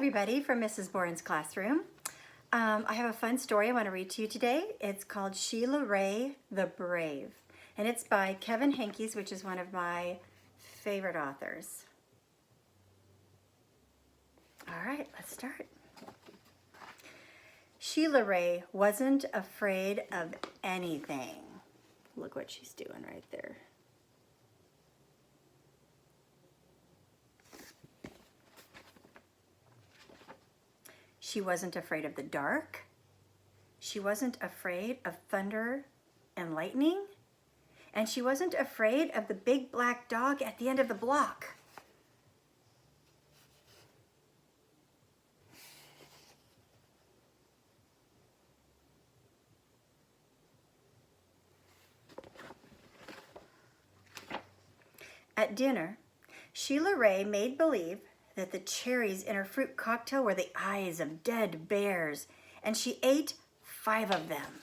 everybody from Mrs. Borin's classroom. I have a fun story I want to read to you today. It's called Sheila Rae, the Brave, and it's by Kevin Henkes, which is one of my favorite authors. All right, let's start. Sheila Rae wasn't afraid of anything. Look what she's doing right there. She wasn't afraid of the dark. She wasn't afraid of thunder and lightning. And she wasn't afraid of the big black dog at the end of the block. At dinner, Sheila Rae made believe that the cherries in her fruit cocktail were the eyes of dead bears, and she ate 5 of them.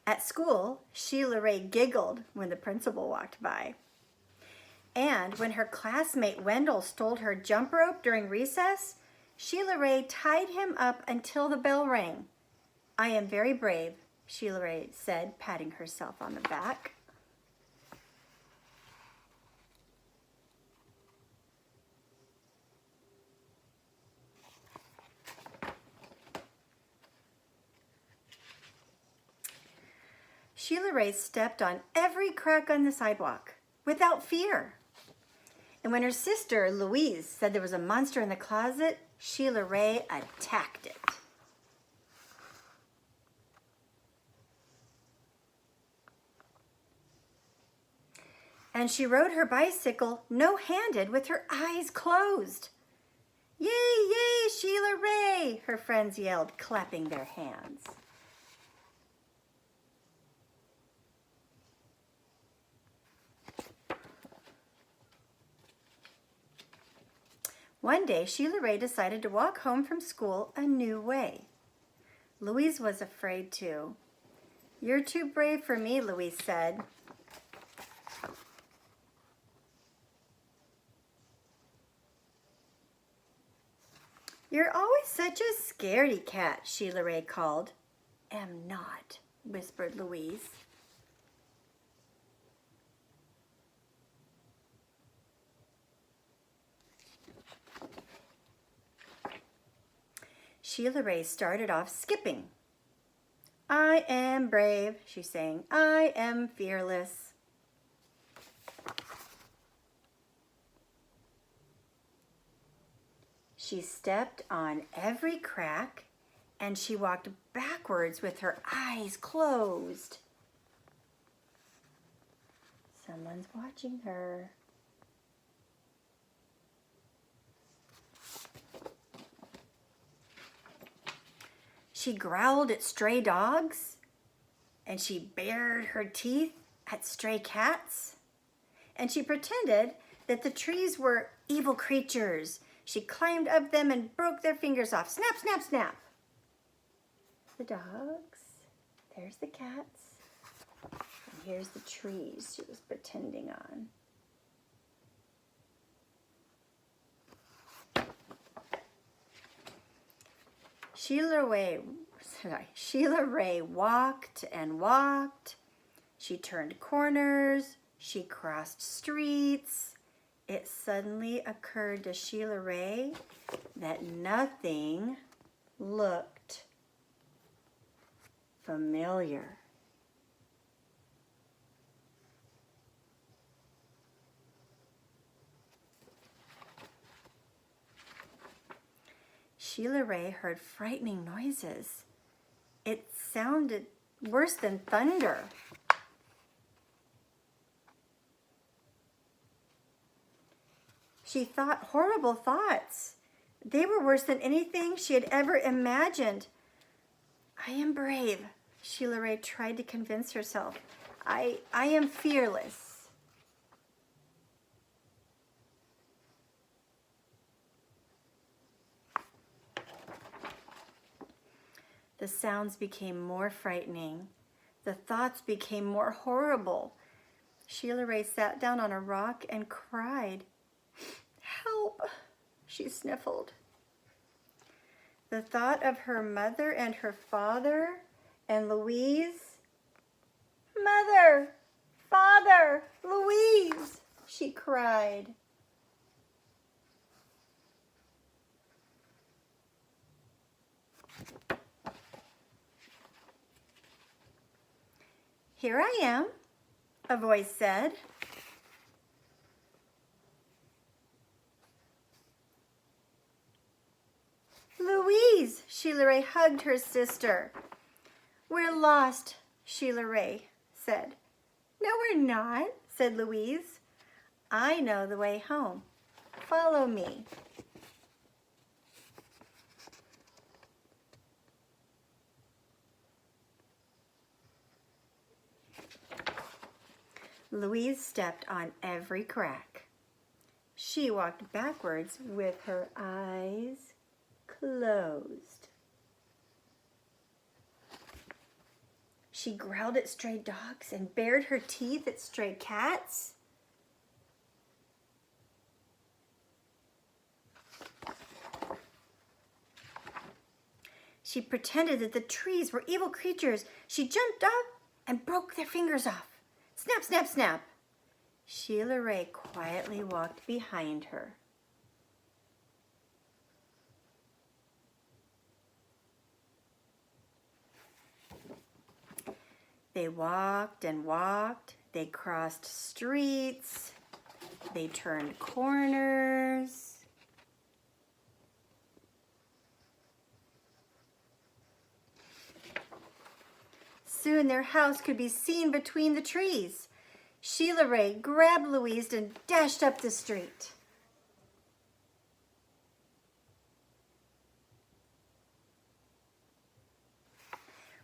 At school, Sheila Rae giggled when the principal walked by. And when her classmate Wendell stole her jump rope during recess, Sheila Rae tied him up until the bell rang. "I am very brave," Sheila Rae said, patting herself on the back. Sheila Rae stepped on every crack on the sidewalk without fear. And when her sister Louise said there was a monster in the closet, Sheila Rae attacked it. And she rode her bicycle no-handed with her eyes closed. "Yay, yay, Sheila Rae!" her friends yelled, clapping their hands. One day, Sheila Rae decided to walk home from school a new way. Louise was afraid too. "You're too brave for me," Louise said. "You're always such a scaredy cat," Sheila Rae called. "Am not," whispered Louise. Sheila Rae started off skipping. "I am brave," she sang. "I am fearless." She stepped on every crack and she walked backwards with her eyes closed. Someone's watching her. She growled at stray dogs, and she bared her teeth at stray cats, and she pretended that the trees were evil creatures. She climbed up them and broke their fingers off. Snap, snap, snap. The dogs, there's the cats, and here's the trees she was pretending on. Sheila Rae walked and walked. She turned corners. She crossed streets. It suddenly occurred to Sheila Rae that nothing looked familiar. Sheila Rae heard frightening noises. It sounded worse than thunder. She thought horrible thoughts. They were worse than anything she had ever imagined. "I am brave," Sheila Rae tried to convince herself. I am fearless." The sounds became more frightening. The thoughts became more horrible. Sheila Rae sat down on a rock and cried. "Help," she sniffled. The thought of her mother and her father and Louise. "Mother, Father, Louise," she cried. "Here I am," a voice said. "Louise," Sheila Rae hugged her sister. "We're lost," Sheila Rae said. "No, we're not," said Louise. "I know the way home. Follow me." Louise stepped on every crack. She walked backwards with her eyes closed. She growled at stray dogs and bared her teeth at stray cats. She pretended that the trees were evil creatures. She jumped up and broke their fingers off. Snap, snap, snap. Sheila Rae quietly walked behind her. They walked and walked. They crossed streets. They turned corners. Soon their house could be seen between the trees. Sheila Rae grabbed Louise and dashed up the street.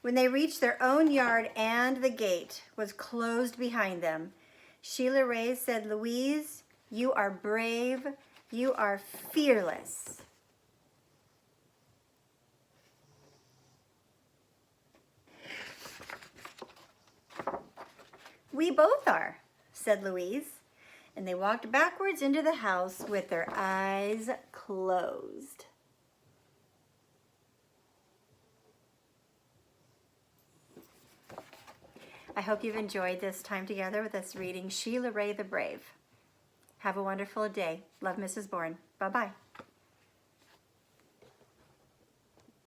When they reached their own yard and the gate was closed behind them, Sheila Rae said, "Louise, you are brave. You are fearless." "We both are," said Louise, and they walked backwards into the house with their eyes closed. I hope you've enjoyed this time together with us reading Sheila Rae the Brave. Have a wonderful day. Love, Mrs. Borin. Bye-bye.